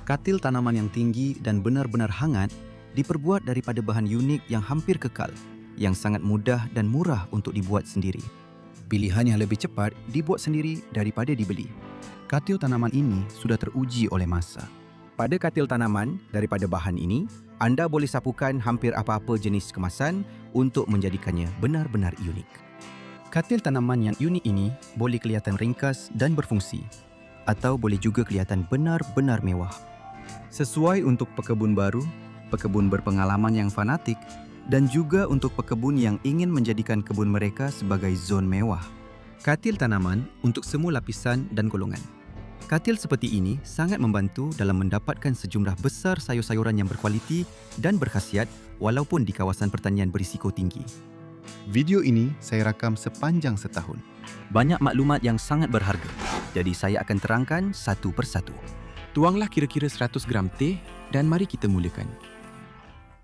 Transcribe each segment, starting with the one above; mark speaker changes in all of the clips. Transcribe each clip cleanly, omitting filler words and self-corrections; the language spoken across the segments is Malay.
Speaker 1: Katil tanaman yang tinggi dan benar-benar hangat diperbuat daripada bahan unik yang hampir kekal, yang sangat mudah dan murah untuk dibuat sendiri.
Speaker 2: Pilihan yang lebih cepat dibuat sendiri daripada dibeli. Katil tanaman ini sudah teruji oleh masa.
Speaker 3: Pada katil tanaman daripada bahan ini, anda boleh sapukan hampir apa-apa jenis kemasan untuk menjadikannya benar-benar unik.
Speaker 2: Katil tanaman yang unik ini boleh kelihatan ringkas dan berfungsi, atau boleh juga kelihatan benar-benar mewah.
Speaker 1: Sesuai untuk pekebun baru, pekebun berpengalaman yang fanatik, dan juga untuk pekebun yang ingin menjadikan kebun mereka sebagai zon mewah.
Speaker 2: Katil tanaman untuk semua lapisan dan golongan. Katil seperti ini sangat membantu dalam mendapatkan sejumlah besar sayur-sayuran yang berkualiti dan berkhasiat walaupun di kawasan pertanian berisiko tinggi.
Speaker 4: Video ini saya rakam sepanjang setahun.
Speaker 1: Banyak maklumat yang sangat berharga, jadi saya akan terangkan satu persatu.
Speaker 2: Tuanglah kira-kira 100 gram teh dan mari kita mulakan.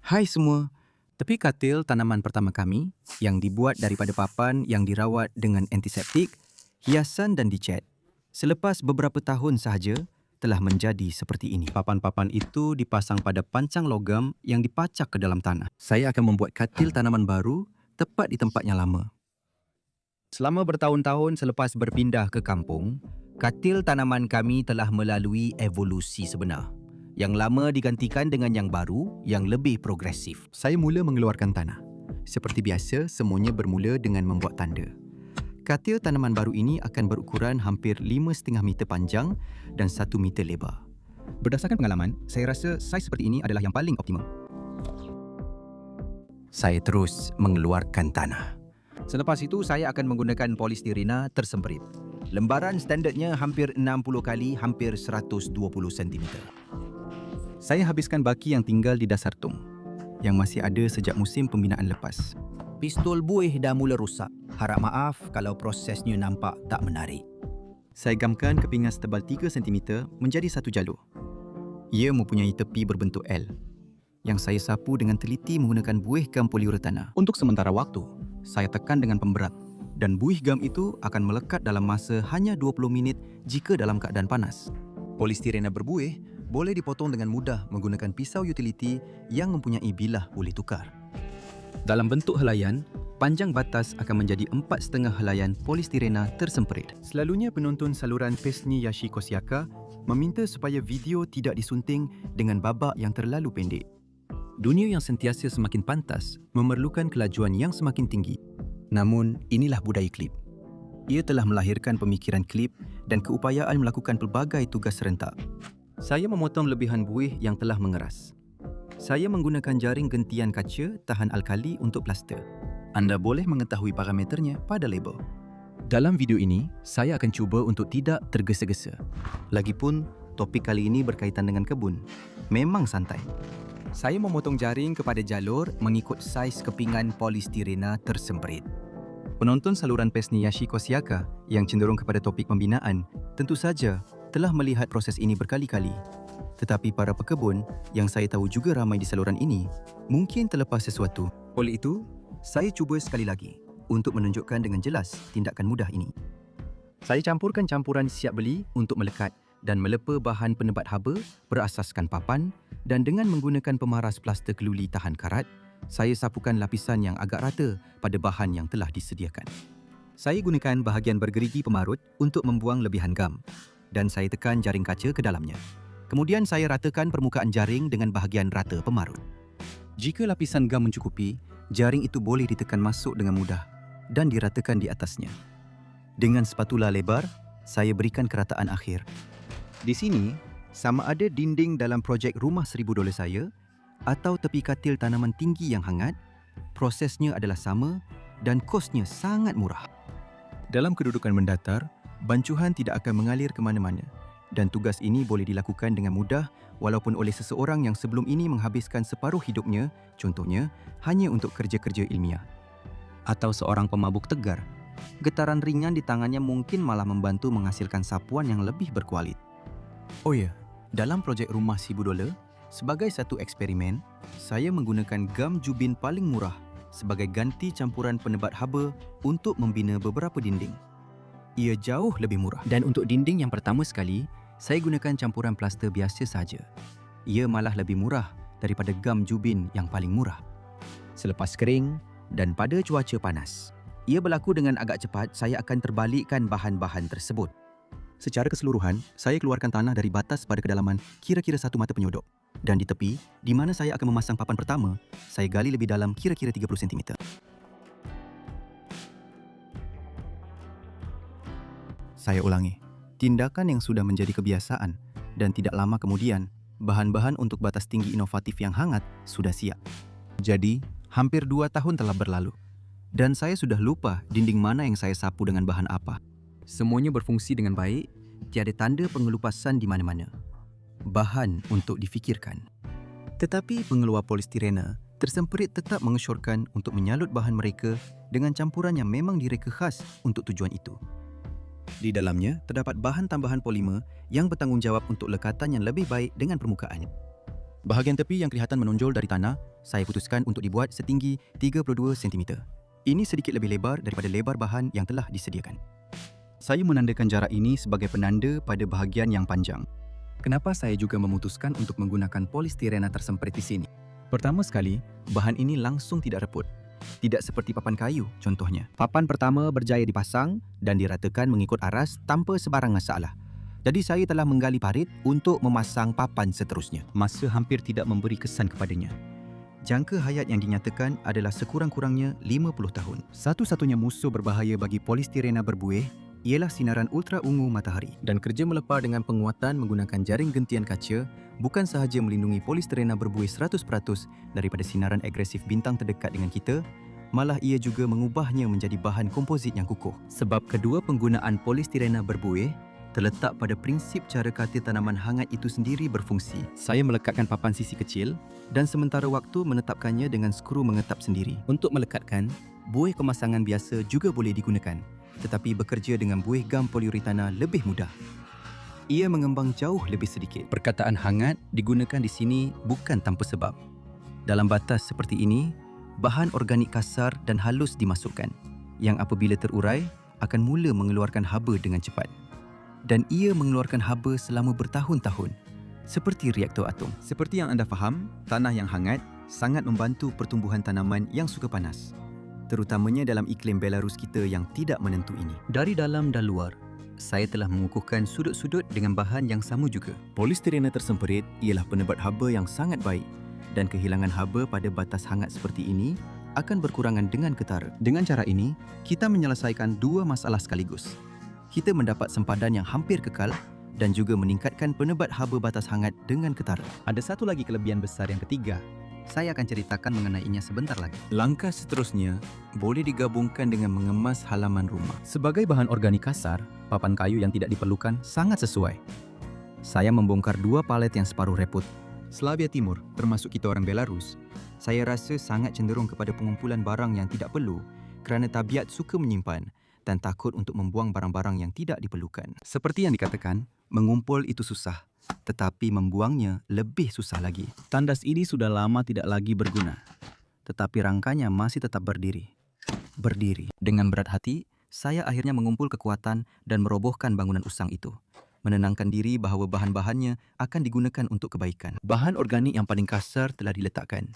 Speaker 1: Hai semua, tepi katil tanaman pertama kami yang dibuat daripada papan yang dirawat dengan antiseptik, hiasan dan dicat. Selepas beberapa tahun sahaja, telah menjadi seperti ini. Papan-papan itu dipasang pada pancang logam yang dipacak ke dalam tanah. Saya akan membuat katil tanaman baru tepat di tempatnya lama. Selama bertahun-tahun selepas berpindah ke kampung, katil tanaman kami telah melalui evolusi sebenar. Yang lama digantikan dengan yang baru, yang lebih progresif.
Speaker 2: Saya mula mengeluarkan tanah. Seperti biasa, semuanya bermula dengan membuat tanda. Katil tanaman baru ini akan berukuran hampir 5,5 meter panjang dan 1 meter lebar. Berdasarkan pengalaman, saya rasa saiz seperti ini adalah yang paling optimum.
Speaker 1: Saya terus mengeluarkan tanah. Selepas itu, saya akan menggunakan polistirena tersemprit. Lembaran standardnya hampir 60 kali hampir 120 cm.
Speaker 2: Saya habiskan baki yang tinggal di dasar tong, yang masih ada sejak musim pembinaan lepas.
Speaker 3: Pistol buih dah mula rosak. Harap maaf kalau prosesnya nampak tak menarik.
Speaker 2: Saya gamkan kepingan setebal 3 cm menjadi satu jalur. Ia mempunyai tepi berbentuk L, yang saya sapu dengan teliti menggunakan buih gam poliuretana. Untuk sementara waktu, saya tekan dengan pemberat dan buih gam itu akan melekat dalam masa hanya 20 minit jika dalam keadaan panas.
Speaker 1: Polistirena berbuih boleh dipotong dengan mudah menggunakan pisau utility yang mempunyai bilah boleh tukar.
Speaker 2: Dalam bentuk helaian, panjang batas akan menjadi 4,5 helaian polistirena tersemprit. Selalunya penonton saluran Pesni Yashi Kosiaka meminta supaya video tidak disunting dengan babak yang terlalu pendek. Dunia yang sentiasa semakin pantas memerlukan kelajuan yang semakin tinggi.
Speaker 1: Namun, inilah budaya klip. Ia telah melahirkan pemikiran klip dan keupayaan melakukan pelbagai tugas serentak.
Speaker 2: Saya memotong lebihan buih yang telah mengeras. Saya menggunakan jaring gentian kaca tahan alkali untuk plaster.
Speaker 1: Anda boleh mengetahui parameternya pada label.
Speaker 2: Dalam video ini, saya akan cuba untuk tidak tergesa-gesa.
Speaker 1: Lagipun, topik kali ini berkaitan dengan kebun. Memang santai.
Speaker 3: Saya memotong jaring kepada jalur mengikut saiz kepingan polistirena tersemprit.
Speaker 1: Penonton saluran Pesni Yashi Kosiaka yang cenderung kepada topik pembinaan tentu saja telah melihat proses ini berkali-kali. Tetapi para pekebun yang saya tahu juga ramai di saluran ini mungkin terlepas sesuatu. Oleh itu, saya cuba sekali lagi untuk menunjukkan dengan jelas tindakan mudah ini. Saya campurkan campuran siap beli untuk melekat dan melepa bahan penebat haba berasaskan papan dan dengan menggunakan pemaras plaster keluli tahan karat, saya sapukan lapisan yang agak rata pada bahan yang telah disediakan. Saya gunakan bahagian bergerigi pemarut untuk membuang lebihan gam dan saya tekan jaring kaca ke dalamnya. Kemudian saya ratakan permukaan jaring dengan bahagian rata pemarut. Jika lapisan gam mencukupi, jaring itu boleh ditekan masuk dengan mudah dan diratakan di atasnya. Dengan spatula lebar, saya berikan kerataan akhir. Di sini, sama ada dinding dalam projek rumah $1,000 saya atau tepi katil tanaman tinggi yang hangat, prosesnya adalah sama dan kosnya sangat murah. Dalam kedudukan mendatar, bancuhan tidak akan mengalir ke mana-mana. Dan tugas ini boleh dilakukan dengan mudah walaupun oleh seseorang yang sebelum ini menghabiskan separuh hidupnya, contohnya, hanya untuk kerja-kerja ilmiah. Atau seorang pemabuk tegar. Getaran ringan di tangannya mungkin malah membantu menghasilkan sapuan yang lebih berkualit. Oh ya, dalam projek rumah $1,000, sebagai satu eksperimen, saya menggunakan gam jubin paling murah sebagai ganti campuran penebat haba untuk membina beberapa dinding. Ia jauh lebih murah. Dan untuk dinding yang pertama sekali,
Speaker 2: Saya gunakan campuran plaster biasa saja. Ia malah lebih murah daripada gam jubin yang paling murah.
Speaker 3: Selepas kering dan pada cuaca panas, ia berlaku dengan agak cepat, saya akan terbalikkan bahan-bahan tersebut.
Speaker 1: Secara keseluruhan, saya keluarkan tanah dari batas pada kedalaman kira-kira 1 mata penyodok. Dan di tepi, di mana saya akan memasang papan pertama, saya gali lebih dalam kira-kira 30 cm. Saya ulangi, tindakan yang sudah menjadi kebiasaan dan tidak lama kemudian, bahan-bahan untuk batas tinggi inovatif yang hangat sudah siap. Jadi, hampir 2 tahun telah berlalu. Dan saya sudah lupa dinding mana yang saya sapu dengan bahan apa.
Speaker 2: Semuanya berfungsi dengan baik, tiada tanda pengelupasan di mana-mana. Bahan untuk difikirkan.
Speaker 1: Tetapi pengeluar polistirena tersemprit tetap mengesyorkan untuk menyalut bahan mereka dengan campuran yang memang direka khas untuk tujuan itu. Di dalamnya terdapat bahan tambahan polimer yang bertanggungjawab untuk lekatan yang lebih baik dengan permukaan. Bahagian tepi yang kelihatan menonjol dari tanah, saya putuskan untuk dibuat setinggi 32 cm. Ini sedikit lebih lebar daripada lebar bahan yang telah disediakan. Saya menandakan jarak ini sebagai penanda pada bahagian yang panjang.
Speaker 2: Kenapa saya juga memutuskan untuk menggunakan polistirena tersemprit di sini?
Speaker 1: Pertama sekali, bahan ini langsung tidak reput. Tidak seperti papan kayu, contohnya.
Speaker 3: Papan pertama berjaya dipasang dan diratakan mengikut aras tanpa sebarang masalah. Jadi saya telah menggali parit untuk memasang papan seterusnya.
Speaker 1: Masa hampir tidak memberi kesan kepadanya. Jangka hayat yang dinyatakan adalah sekurang-kurangnya 50 tahun. Satu-satunya musuh berbahaya bagi polistirena berbuih ialah sinaran ultra ungu matahari. Dan kerja melepar dengan penguatan menggunakan jaring gentian kaca bukan sahaja melindungi polistirena berbuih 100% daripada sinaran agresif bintang terdekat dengan kita, malah ia juga mengubahnya menjadi bahan komposit yang kukuh. Sebab kedua penggunaan polistirena berbuih terletak pada prinsip cara kata tanaman hangat itu sendiri berfungsi. Saya melekatkan papan sisi kecil dan sementara waktu menetapkannya dengan skru mengetap sendiri. Untuk melekatkan, buih pemasangan biasa juga boleh digunakan, tetapi bekerja dengan buih gam poliuretana lebih mudah. Ia mengembang jauh lebih sedikit. Perkataan hangat digunakan di sini bukan tanpa sebab. Dalam batas seperti ini, bahan organik kasar dan halus dimasukkan, yang apabila terurai akan mula mengeluarkan haba dengan cepat. Dan ia mengeluarkan haba selama bertahun-tahun, seperti reaktor atom. Seperti yang anda faham, tanah yang hangat sangat membantu pertumbuhan tanaman yang suka panas, terutamanya dalam iklim Belarus kita yang tidak menentu ini. Dari dalam dan luar, saya telah mengukuhkan sudut-sudut dengan bahan yang sama juga. Polistirena tersemprit ialah penebat haba yang sangat baik dan kehilangan haba pada batas hangat seperti ini akan berkurangan dengan ketara. Dengan cara ini, kita menyelesaikan dua masalah sekaligus. Kita mendapat sempadan yang hampir kekal dan juga meningkatkan penebat haba batas hangat dengan ketara. Ada satu lagi kelebihan besar yang ketiga. Saya akan ceritakan mengenainya sebentar lagi. Langkah seterusnya boleh digabungkan dengan mengemas halaman rumah. Sebagai bahan organik kasar, papan kayu yang tidak diperlukan sangat sesuai. Saya membongkar dua palet yang separuh reput. Slavia Timur, termasuk kita orang Belarus, saya rasa sangat cenderung kepada pengumpulan barang yang tidak perlu kerana tabiat suka menyimpan dan takut untuk membuang barang-barang yang tidak diperlukan. Seperti yang dikatakan, mengumpul itu susah, tetapi membuangnya lebih susah lagi. Tandas ini sudah lama tidak lagi berguna, tetapi rangkanya masih tetap berdiri. Dengan berat hati, saya akhirnya mengumpul kekuatan dan merobohkan bangunan usang itu. Menenangkan diri bahawa bahan-bahannya akan digunakan untuk kebaikan. Bahan organik yang paling kasar telah diletakkan.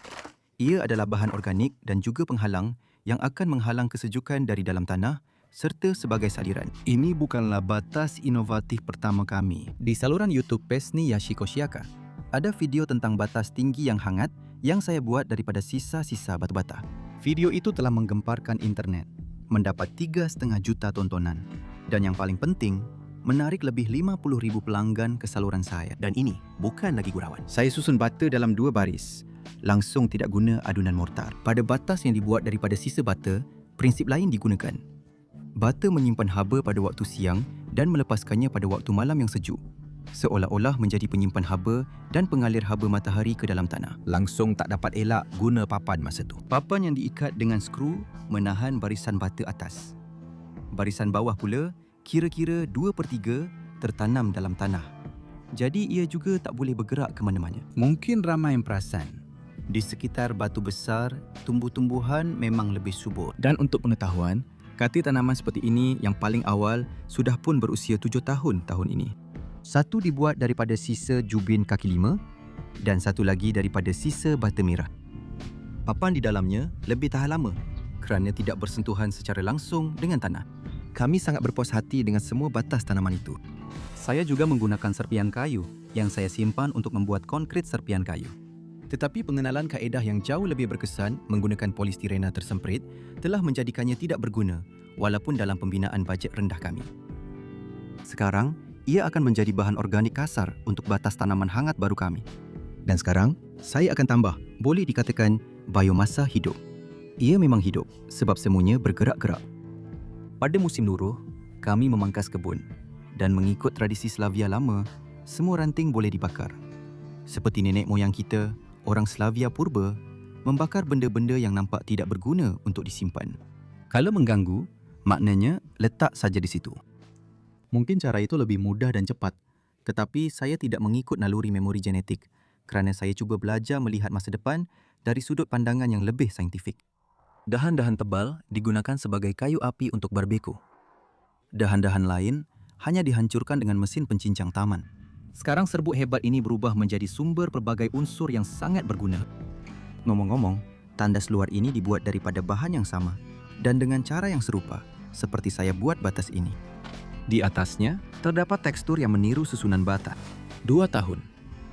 Speaker 1: Ia adalah bahan organik dan juga penghalang yang akan menghalang kesejukan dari dalam tanah serta sebagai saliran. Ini bukanlah batas inovatif pertama kami. Di saluran YouTube Pesni Yashiko Shiaka, ada video tentang batas tinggi yang hangat yang saya buat daripada sisa-sisa batu bata. Video itu telah menggemparkan internet, mendapat 3,5 juta tontonan. Dan yang paling penting, menarik lebih 50,000 pelanggan ke saluran saya. Dan ini bukan lagi gurauan. Saya susun bata dalam 2 baris, langsung tidak guna adunan mortar. Pada batas yang dibuat daripada sisa bata, prinsip lain digunakan. Bata menyimpan haba pada waktu siang dan melepaskannya pada waktu malam yang sejuk, seolah-olah menjadi penyimpan haba dan pengalir haba matahari ke dalam tanah. Langsung tak dapat elak guna papan masa tu. Papan yang diikat dengan skru menahan barisan bata atas. Barisan bawah pula kira-kira 2/3 tertanam dalam tanah. Jadi ia juga tak boleh bergerak ke mana-mana. Mungkin ramai yang perasan, di sekitar batu besar, tumbuh-tumbuhan memang lebih subur. Dan untuk pengetahuan, kati tanaman seperti ini yang paling awal sudah pun berusia 7 tahun ini.
Speaker 3: Satu dibuat daripada sisa jubin kaki lima dan satu lagi daripada sisa bata merah. Papan di dalamnya lebih tahan lama kerana tidak bersentuhan secara langsung dengan tanah. Kami sangat berpuas hati dengan semua batas tanaman itu.
Speaker 2: Saya juga menggunakan serpian kayu yang saya simpan untuk membuat konkrit serpian kayu.
Speaker 3: Tetapi pengenalan kaedah yang jauh lebih berkesan menggunakan polistirena tersemprit telah menjadikannya tidak berguna walaupun dalam pembinaan bajet rendah kami. Sekarang, ia akan menjadi bahan organik kasar untuk batas tanaman hangat baru kami. Dan sekarang, saya akan tambah, boleh dikatakan, biomasa hidup. Ia memang hidup sebab semuanya bergerak-gerak.
Speaker 2: Pada musim luruh, kami memangkas kebun dan mengikut tradisi Slavia lama, semua ranting boleh dibakar.
Speaker 3: Seperti nenek moyang kita, orang Slavia purba, membakar benda-benda yang nampak tidak berguna untuk disimpan.
Speaker 2: Kalau mengganggu, maknanya letak saja di situ.
Speaker 3: Mungkin cara itu lebih mudah dan cepat, tetapi saya tidak mengikut naluri memori genetik kerana saya cuba belajar melihat masa depan dari sudut pandangan yang lebih saintifik.
Speaker 2: Dahan-dahan tebal digunakan sebagai kayu api untuk barbeko. Dahan-dahan lain hanya dihancurkan dengan mesin pencincang taman.
Speaker 3: Sekarang serbuk hebat ini berubah menjadi sumber pelbagai unsur yang sangat berguna. Ngomong-ngomong, tandas luar ini dibuat daripada bahan yang sama dan dengan cara yang serupa seperti saya buat batas ini.
Speaker 2: Di atasnya, terdapat tekstur yang meniru susunan bata.
Speaker 3: 2 tahun.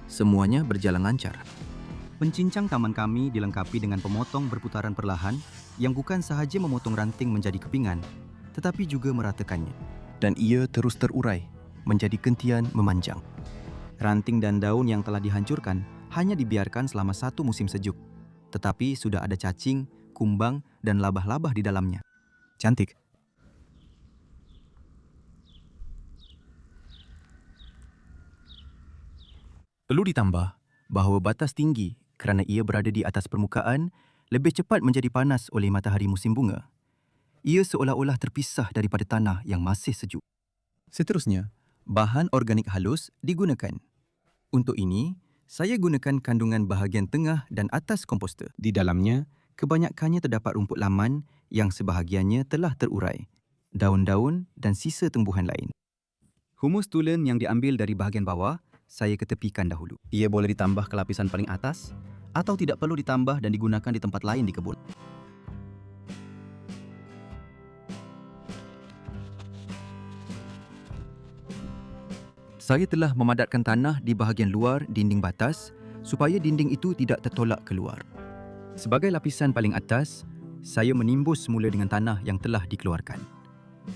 Speaker 3: Semuanya berjalan lancar. Pencincang taman kami dilengkapi dengan pemotong berputaran perlahan yang bukan sahaja memotong ranting menjadi kepingan, tetapi juga meratakannya. Dan ia terus terurai, menjadi gentian memanjang. Ranting dan daun yang telah dihancurkan hanya dibiarkan selama 1 musim sejuk. Tetapi sudah ada cacing, kumbang dan labah-labah di dalamnya. Cantik. Perlu ditambah bahawa batas tinggi kerana ia berada di atas permukaan lebih cepat menjadi panas oleh matahari musim bunga. Ia seolah-olah terpisah daripada tanah yang masih sejuk. Seterusnya, bahan organik halus digunakan. Untuk ini, saya gunakan kandungan bahagian tengah dan atas komposter. Di dalamnya, kebanyakannya terdapat rumput laman yang sebahagiannya telah terurai, daun-daun dan sisa tumbuhan lain. Humus tulen yang diambil dari bahagian bawah saya ketepikan dahulu. Ia boleh ditambah ke lapisan paling atas atau tidak perlu ditambah dan digunakan di tempat lain di kebun. Saya telah memadatkan tanah di bahagian luar dinding batas supaya dinding itu tidak tertolak keluar. Sebagai lapisan paling atas, saya menimbus semula dengan tanah yang telah dikeluarkan.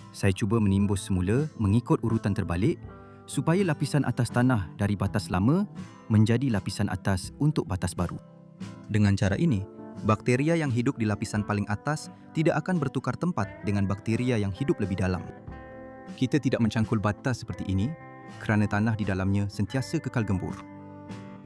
Speaker 3: Saya cuba menimbus semula mengikut urutan terbalik supaya lapisan atas tanah dari batas lama menjadi lapisan atas untuk batas baru. Dengan cara ini, bakteria yang hidup di lapisan paling atas tidak akan bertukar tempat dengan bakteria yang hidup lebih dalam. Kita tidak mencangkul batas seperti ini kerana tanah di dalamnya sentiasa kekal gembur.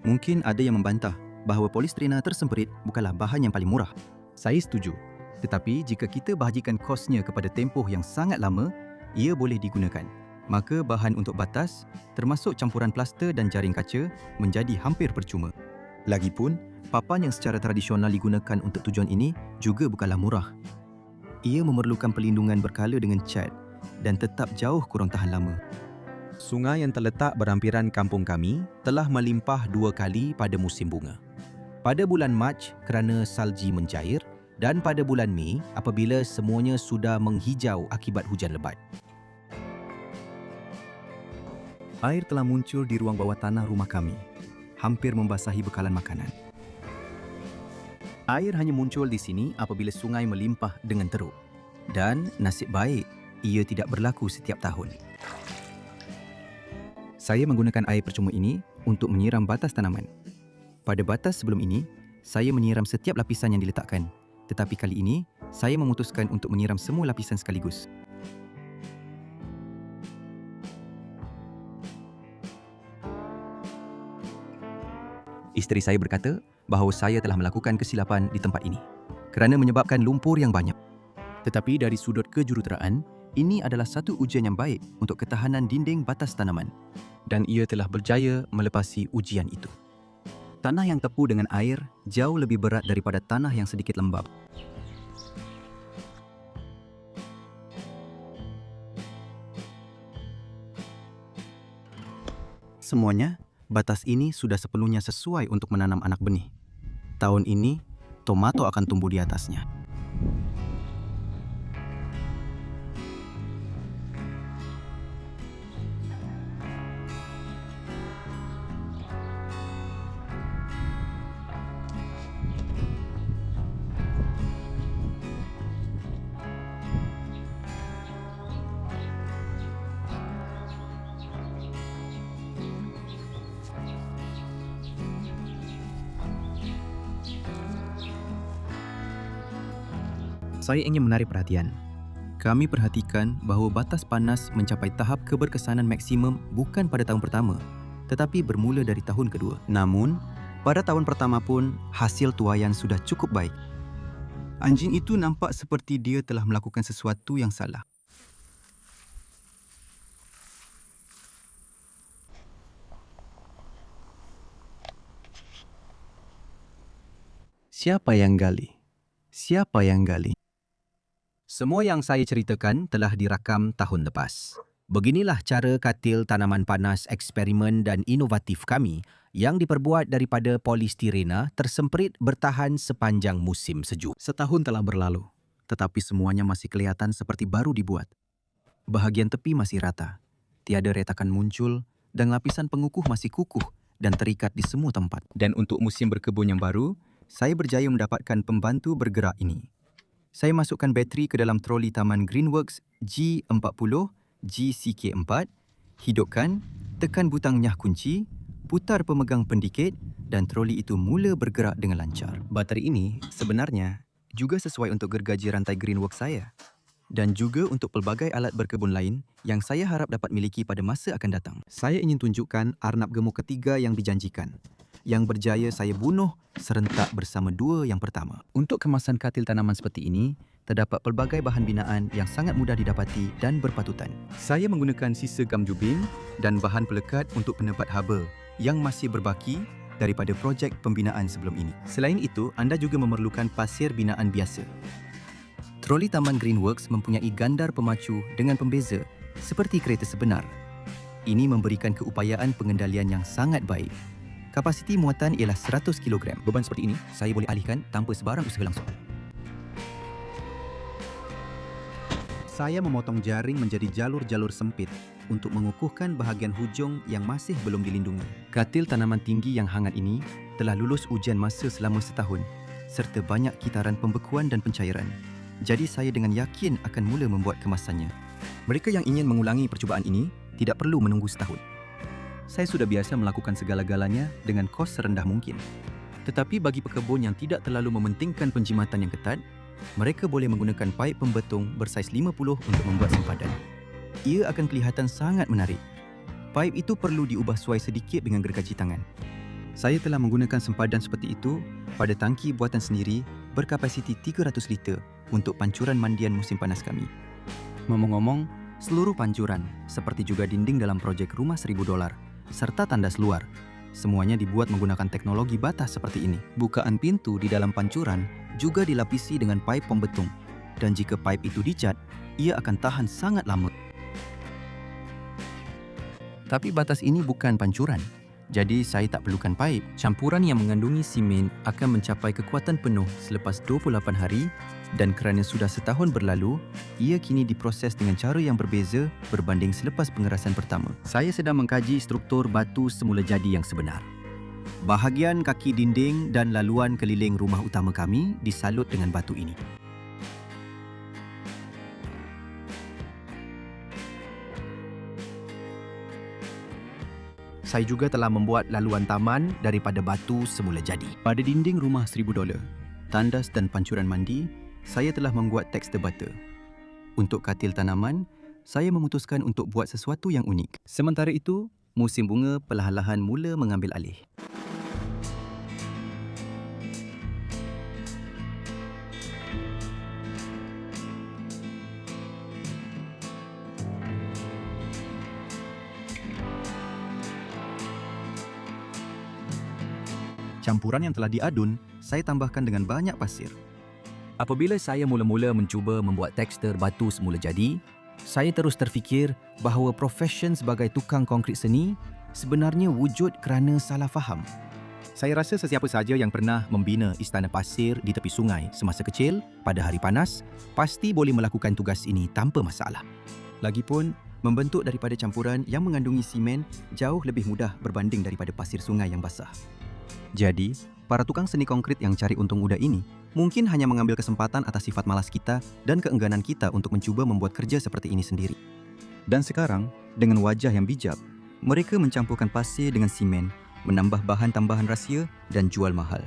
Speaker 3: Mungkin ada yang membantah bahawa polistirena tersemprit bukanlah bahan yang paling murah. Saya setuju. Tetapi jika kita bahagikan kosnya kepada tempoh yang sangat lama, ia boleh digunakan. Maka bahan untuk batas, termasuk campuran plaster dan jaring kaca, menjadi hampir percuma. Lagipun, papan yang secara tradisional digunakan untuk tujuan ini juga bukanlah murah. Ia memerlukan pelindungan berkala dengan cat dan tetap jauh kurang tahan lama. Sungai yang terletak berhampiran kampung kami telah melimpah 2 kali pada musim bunga. Pada bulan Mac kerana salji mencair dan pada bulan Mei apabila semuanya sudah menghijau akibat hujan lebat. Air telah muncul di ruang bawah tanah rumah kami, hampir membasahi bekalan makanan. Air hanya muncul di sini apabila sungai melimpah dengan teruk. Dan nasib baik, ia tidak berlaku setiap tahun. Saya menggunakan air percuma ini untuk menyiram batas tanaman. Pada batas sebelum ini, saya menyiram setiap lapisan yang diletakkan. Tetapi kali ini, saya memutuskan untuk menyiram semua lapisan sekaligus. Isteri saya berkata bahawa saya telah melakukan kesilapan di tempat ini kerana menyebabkan lumpur yang banyak. Tetapi dari sudut kejuruteraan, ini adalah satu ujian yang baik untuk ketahanan dinding batas tanaman. Dan ia telah berjaya melepasi ujian itu. Tanah yang tepu dengan air jauh lebih berat daripada tanah yang sedikit lembab.
Speaker 1: semuanya, batas ini sudah sepenuhnya sesuai untuk menanam anak benih. Tahun ini, tomato akan tumbuh di atasnya.
Speaker 3: Saya ingin menarik perhatian. Kami perhatikan bahawa batas panas mencapai tahap keberkesanan maksimum bukan pada tahun pertama, tetapi bermula dari tahun kedua. Namun, pada tahun pertama pun, hasil tuaian sudah cukup baik. Anjing itu nampak seperti dia telah melakukan sesuatu yang salah. Siapa yang gali? Siapa yang gali? Semua yang saya ceritakan telah dirakam tahun lepas. Beginilah cara katil tanaman panas eksperimen dan inovatif kami yang diperbuat daripada polistirena tersemprit bertahan sepanjang musim sejuk. Setahun telah berlalu, tetapi semuanya masih kelihatan seperti baru dibuat. Bahagian tepi masih rata, tiada retakan muncul dan lapisan pengukuh masih kukuh dan terikat di semua tempat. Dan untuk musim berkebun yang baru, saya berjaya mendapatkan pembantu bergerak ini. Saya masukkan bateri ke dalam troli taman Greenworks G40 GCK4, hidupkan, tekan butang nyah kunci, putar pemegang pendikit dan troli itu mula bergerak dengan lancar. Bateri ini sebenarnya juga sesuai untuk gergaji rantai Greenworks saya dan juga untuk pelbagai alat berkebun lain yang saya harap dapat miliki pada masa akan datang. Saya ingin tunjukkan arnab gemuk ketiga yang dijanjikan, yang berjaya saya bunuh serentak bersama dua yang pertama. Untuk kemasan katil tanaman seperti ini, terdapat pelbagai bahan binaan yang sangat mudah didapati dan berpatutan. Saya menggunakan sisa gam jubin dan bahan pelekat untuk penebat haba yang masih berbaki daripada projek pembinaan sebelum ini. Selain itu, anda juga memerlukan pasir binaan biasa. Troli Taman Greenworks mempunyai gandar pemacu dengan pembeza seperti kereta sebenar. Ini memberikan keupayaan pengendalian yang sangat baik. Kapasiti muatan ialah 100 kg. Beban seperti ini saya boleh alihkan tanpa sebarang usaha langsung. Saya memotong jaring menjadi jalur-jalur sempit untuk mengukuhkan bahagian hujung yang masih belum dilindungi. Katil tanaman tinggi yang hangat ini telah lulus ujian masa selama setahun serta banyak kitaran pembekuan dan pencairan. Jadi saya dengan yakin akan mula membuat kemasannya. Mereka yang ingin mengulangi percubaan ini tidak perlu menunggu setahun. Saya sudah biasa melakukan segala-galanya dengan kos serendah mungkin. Tetapi bagi pekebun yang tidak terlalu mementingkan penjimatan yang ketat, mereka boleh menggunakan paip pembetung bersaiz 50 untuk membuat sempadan. Ia akan kelihatan sangat menarik. Paip itu perlu diubah suai sedikit dengan gergaji tangan. Saya telah menggunakan sempadan seperti itu pada tangki buatan sendiri berkapasiti 300 liter untuk pancuran mandian musim panas kami. Ngomong-ngomong, seluruh pancuran, seperti juga dinding dalam projek rumah $1,000 serta tandas luar, semuanya dibuat menggunakan teknologi batas seperti ini. Bukaan pintu di dalam pancuran juga dilapisi dengan paip pembetung, dan jika paip itu dicat, ia akan tahan sangat lama. Tapi batas ini bukan pancuran, jadi saya tak perlukan paip. Campuran yang mengandungi simen akan mencapai kekuatan penuh selepas 28 hari dan kerana sudah setahun berlalu, ia kini diproses dengan cara yang berbeza berbanding selepas pengerasan pertama. Saya sedang mengkaji struktur batu semula jadi yang sebenar. Bahagian kaki dinding dan laluan keliling rumah utama kami disalut dengan batu ini. Saya juga telah membuat laluan taman daripada batu semula jadi. Pada dinding rumah $1,000, tandas dan pancuran mandi, saya telah membuat tekstur bata. Untuk katil tanaman, saya memutuskan untuk buat sesuatu yang unik. Sementara itu, musim bunga perlahan-lahan mula mengambil alih. Campuran yang telah diadun, saya tambahkan dengan banyak pasir. Apabila saya mula-mula mencuba membuat tekstur batu semula jadi, saya terus terfikir bahawa profesion sebagai tukang konkrit seni
Speaker 1: sebenarnya wujud kerana salah faham.
Speaker 3: Saya rasa sesiapa sahaja yang pernah membina istana pasir di tepi sungai semasa kecil pada hari panas pasti boleh melakukan tugas ini tanpa masalah.
Speaker 1: Lagipun, membentuk daripada campuran yang mengandungi simen jauh lebih mudah berbanding daripada pasir sungai yang basah. Jadi, para tukang seni konkrit yang cari untung mudah ini mungkin hanya mengambil kesempatan atas sifat malas kita dan keengganan kita untuk mencuba membuat kerja seperti ini sendiri. Dan sekarang, dengan wajah yang bijak, mereka mencampurkan pasir dengan simen, menambah bahan tambahan rahsia dan jual mahal.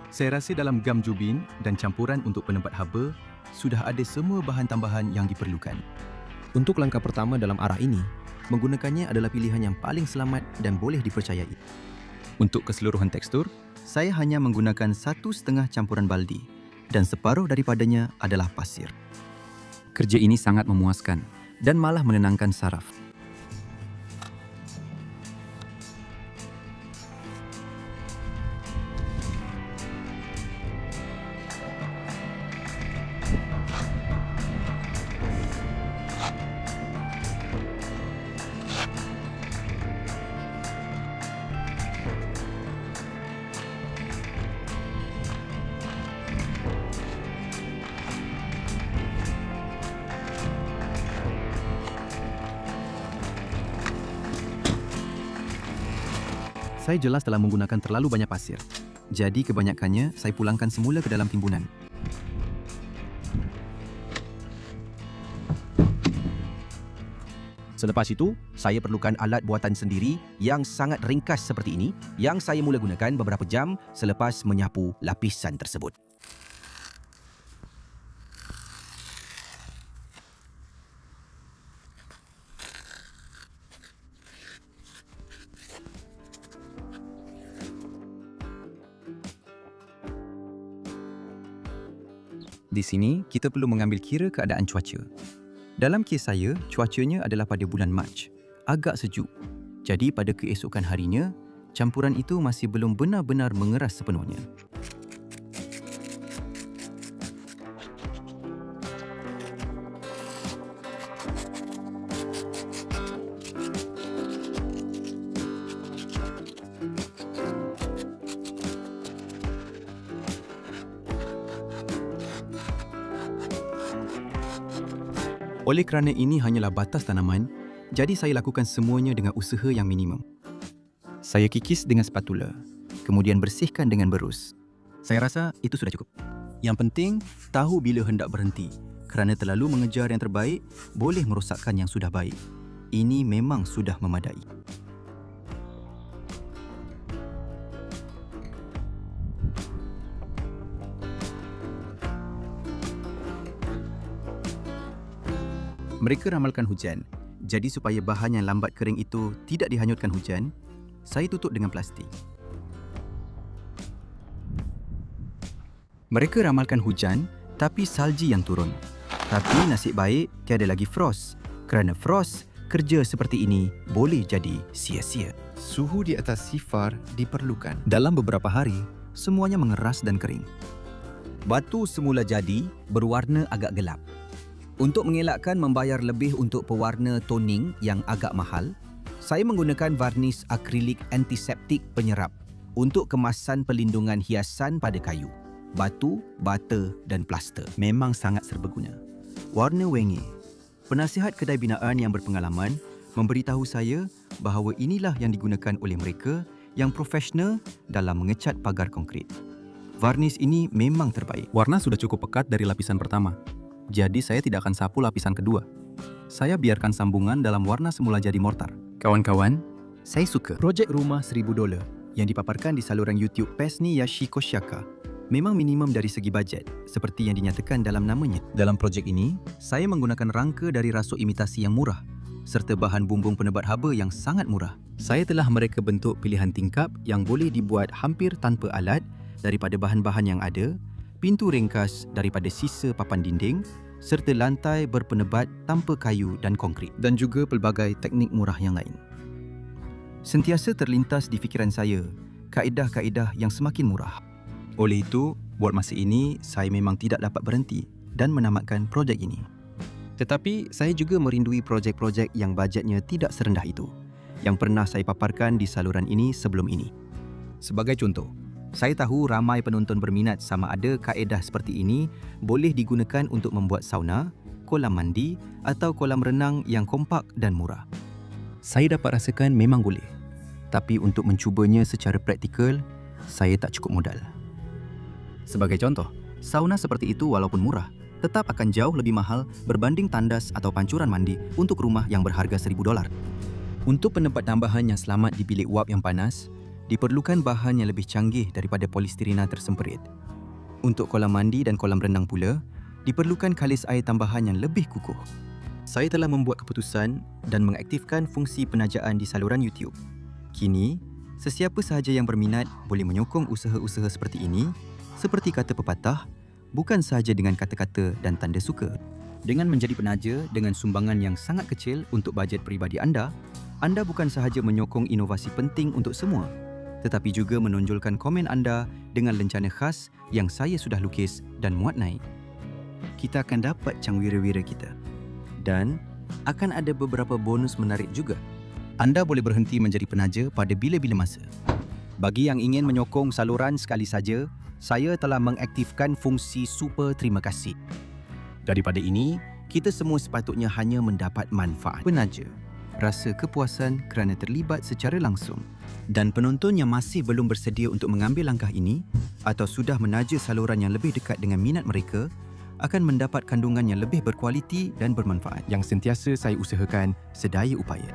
Speaker 2: Saya rasa dalam gam jubin dan campuran untuk penebat haba, sudah ada semua bahan tambahan yang diperlukan.
Speaker 1: Untuk langkah pertama dalam arah ini, menggunakannya adalah pilihan yang paling selamat dan boleh dipercayai.
Speaker 2: Untuk keseluruhan tekstur,
Speaker 1: Saya hanya menggunakan 1/2 campuran baldi dan separuh daripadanya adalah pasir.
Speaker 3: Kerja ini sangat memuaskan dan malah menenangkan saraf.
Speaker 1: Saya jelas telah menggunakan terlalu banyak pasir. Jadi kebanyakannya saya pulangkan semula ke dalam timbunan.
Speaker 5: Selepas itu, saya perlukan alat buatan sendiri yang sangat ringkas seperti ini yang saya mula gunakan beberapa jam selepas menyapu lapisan tersebut.
Speaker 1: Di sini, kita perlu mengambil kira keadaan cuaca. Dalam kes saya, cuacanya adalah pada bulan Mac. Agak sejuk. Jadi pada keesokan harinya, campuran itu masih belum benar-benar mengeras sepenuhnya. Oleh kerana ini hanyalah batas tanaman, jadi saya lakukan semuanya dengan usaha yang minimum. Saya kikis dengan spatula, kemudian bersihkan dengan berus. Saya rasa itu sudah cukup. Yang penting, tahu bila hendak berhenti, kerana terlalu mengejar yang terbaik boleh merosakkan yang sudah baik. Ini memang sudah memadai. Mereka ramalkan hujan. Jadi supaya bahan yang lambat kering itu tidak dihanyutkan hujan, saya tutup dengan plastik. Mereka ramalkan hujan, tapi salji yang turun. Tapi nasib baik tiada lagi frost. Kerana frost, kerja seperti ini boleh jadi sia-sia.
Speaker 4: Suhu di atas sifar diperlukan.
Speaker 1: Dalam beberapa hari, semuanya mengeras dan kering.
Speaker 5: Batu semula jadi berwarna agak gelap. Untuk mengelakkan membayar lebih untuk pewarna toning yang agak mahal, saya menggunakan varnis akrilik antiseptik penyerap untuk kemasan pelindungan hiasan pada kayu, batu, bata dan plaster.
Speaker 1: Memang sangat serbaguna. Warna wenge. Penasihat kedai binaan yang berpengalaman memberitahu saya bahawa inilah yang digunakan oleh mereka yang profesional dalam mengecat pagar konkrit. Varnis ini memang terbaik.
Speaker 2: warna sudah cukup pekat dari lapisan pertama. Jadi saya tidak akan sapu lapisan kedua. Saya biarkan sambungan dalam warna semula jadi mortar.
Speaker 1: Kawan-kawan, saya suka projek rumah $1,000 yang dipaparkan di saluran YouTube Pesni Yashi Kosyaka. Memang minimum dari segi bajet, seperti yang dinyatakan dalam namanya. Dalam projek ini, saya menggunakan rangka dari rasuk imitasi yang murah serta bahan bumbung penebat haba yang sangat murah.
Speaker 3: Saya telah mereka bentuk pilihan tingkap yang boleh dibuat hampir tanpa alat daripada bahan-bahan yang ada, pintu ringkas daripada sisa papan dinding serta lantai berpenebat tanpa kayu dan konkrit dan juga pelbagai teknik murah yang lain. Sentiasa terlintas di fikiran saya kaedah-kaedah yang semakin murah. Oleh itu, buat masa ini saya memang tidak dapat berhenti dan menamatkan projek ini. Tetapi saya juga merindui projek-projek yang bajetnya tidak serendah itu.
Speaker 1: yang pernah saya paparkan di saluran ini sebelum ini.
Speaker 5: Sebagai contoh, saya tahu ramai penonton berminat sama ada kaedah seperti ini boleh digunakan untuk membuat sauna, kolam mandi atau kolam renang yang kompak dan murah.
Speaker 1: Saya dapat rasakan memang boleh. Tapi untuk mencubanya secara praktikal, saya tak cukup modal. Sebagai contoh, sauna seperti itu walaupun murah, tetap akan jauh lebih mahal berbanding tandas atau pancuran mandi untuk rumah yang berharga $1,000. Untuk penempat tambahan yang selamat di bilik wap yang panas, diperlukan bahan yang lebih canggih daripada polistirena tersemperit. Untuk kolam mandi dan kolam renang pula, diperlukan kalis air tambahan yang lebih kukuh. Saya telah membuat keputusan dan mengaktifkan fungsi penajaan di saluran YouTube. Kini, sesiapa sahaja yang berminat boleh menyokong usaha-usaha seperti ini, seperti kata pepatah, bukan sahaja dengan kata-kata dan tanda suka. Dengan menjadi penaja dengan sumbangan yang sangat kecil untuk bajet peribadi anda bukan sahaja menyokong inovasi penting untuk semua, tetapi juga menonjolkan komen anda dengan lencana khas yang saya sudah lukis dan muat naik. Kita akan dapat cangwira-wira kita. Dan akan ada beberapa bonus menarik juga. Anda boleh berhenti menjadi penaja pada bila-bila masa.
Speaker 5: Bagi yang ingin menyokong saluran sekali saja, saya telah mengaktifkan fungsi super terima kasih.
Speaker 1: Daripada ini, kita semua sepatutnya hanya mendapat manfaat. Penaja, rasa kepuasan kerana terlibat secara langsung. Dan penonton yang masih belum bersedia untuk mengambil langkah ini atau sudah menaja saluran yang lebih dekat dengan minat mereka, akan mendapat kandungan yang lebih berkualiti dan bermanfaat yang sentiasa saya usahakan sedaya upaya.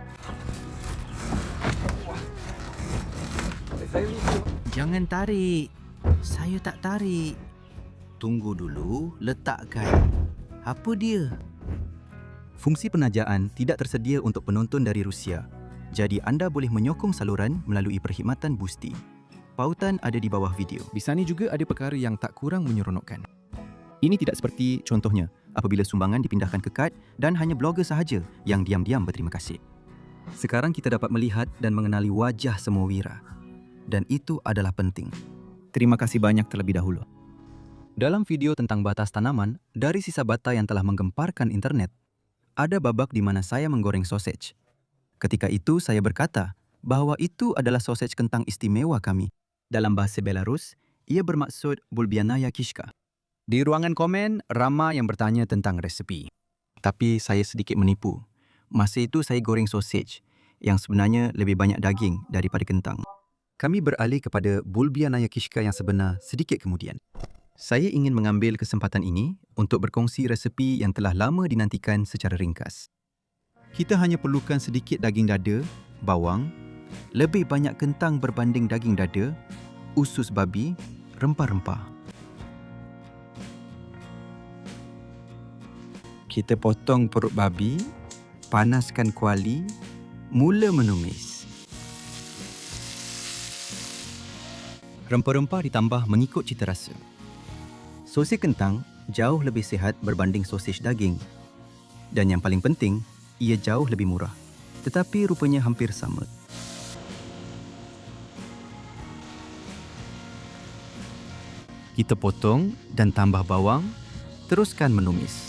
Speaker 1: Jangan tarik. Saya tak tarik. Tunggu dulu, letakkan. Apa dia? Fungsi penajaan tidak tersedia untuk penonton dari Rusia. Jadi anda boleh menyokong saluran melalui perkhidmatan Boosty. Pautan ada di bawah video.
Speaker 2: Di sana juga ada perkara yang tak kurang menyeronokkan.
Speaker 1: Ini tidak seperti contohnya apabila sumbangan dipindahkan ke kad dan hanya blogger sahaja yang diam-diam berterima kasih. Sekarang kita dapat melihat dan mengenali wajah semua wira. Dan itu adalah penting. Terima kasih banyak terlebih dahulu. Dalam video tentang batas tanaman dari sisa bata yang telah menggemparkan internet, ada babak di mana saya menggoreng sausage. Ketika itu saya berkata bahawa itu adalah sausage kentang istimewa kami. Dalam bahasa Belarus, ia bermaksud bulbianaya kishka. Di ruangan komen, ramai yang bertanya tentang resepi. Tapi saya sedikit menipu. Masa itu saya goreng sausage yang sebenarnya lebih banyak daging daripada kentang. Kami beralih kepada bulbianaya kishka yang sebenar sedikit kemudian. Saya ingin mengambil kesempatan ini untuk berkongsi resepi yang telah lama dinantikan secara ringkas. Kita hanya perlukan sedikit daging dada, bawang, lebih banyak kentang berbanding daging dada, usus babi, rempah-rempah. Kita potong perut babi, panaskan kuali, mula menumis. Rempah-rempah ditambah mengikut cita rasa. Sosis kentang jauh lebih sihat berbanding sosis daging. Dan yang paling penting, ia jauh lebih murah. Tetapi rupanya hampir sama. Kita potong dan tambah bawang, teruskan menumis.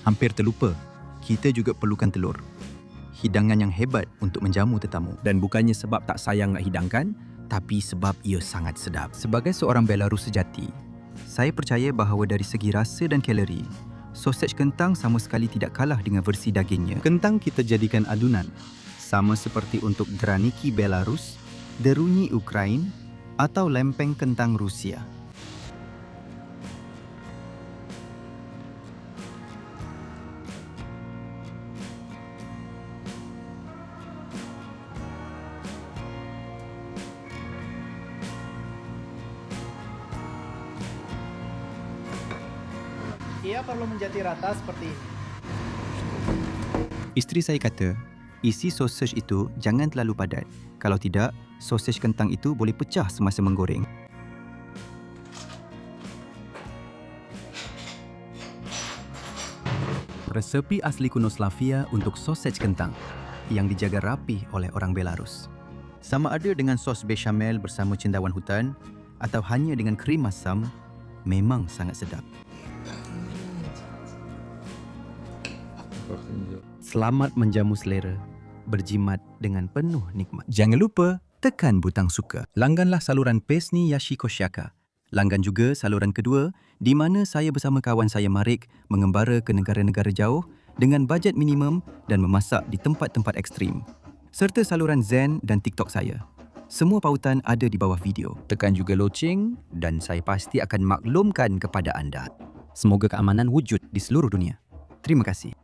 Speaker 1: Hampir terlupa, kita juga perlukan telur. Hidangan yang hebat untuk menjamu tetamu. Dan bukannya sebab tak sayang nak hidangkan, tapi sebab ia sangat sedap. Sebagai seorang Belarus sejati, saya percaya bahawa dari segi rasa dan kalori, sausage kentang sama sekali tidak kalah dengan versi dagingnya. Kentang kita jadikan adunan, sama seperti untuk draniki Belarus, derunyi Ukraine atau lempeng kentang Rusia.
Speaker 6: Ia perlu menjadi rata seperti ini.
Speaker 1: Isteri saya kata, isi sausage itu jangan terlalu padat. Kalau tidak, sausage kentang itu boleh pecah semasa menggoreng. Resepi asli kuno Slavia untuk sausage kentang yang dijaga rapih oleh orang Belarus. Sama ada dengan sos bechamel bersama cendawan hutan atau hanya dengan krim masam, memang sangat sedap.
Speaker 2: Selamat menjamu selera, berjimat dengan penuh nikmat.
Speaker 1: Jangan lupa tekan butang suka. Langganlah saluran Pesni Yashikoshiyaka. Langgan juga saluran kedua di mana saya bersama kawan saya Marik mengembara ke negara-negara jauh dengan bajet minimum dan memasak di tempat-tempat ekstrim. Serta saluran Zen dan TikTok saya. Semua pautan ada di bawah video.
Speaker 3: Tekan juga loceng dan saya pasti akan maklumkan kepada anda. Semoga keamanan wujud di seluruh dunia. Terima kasih.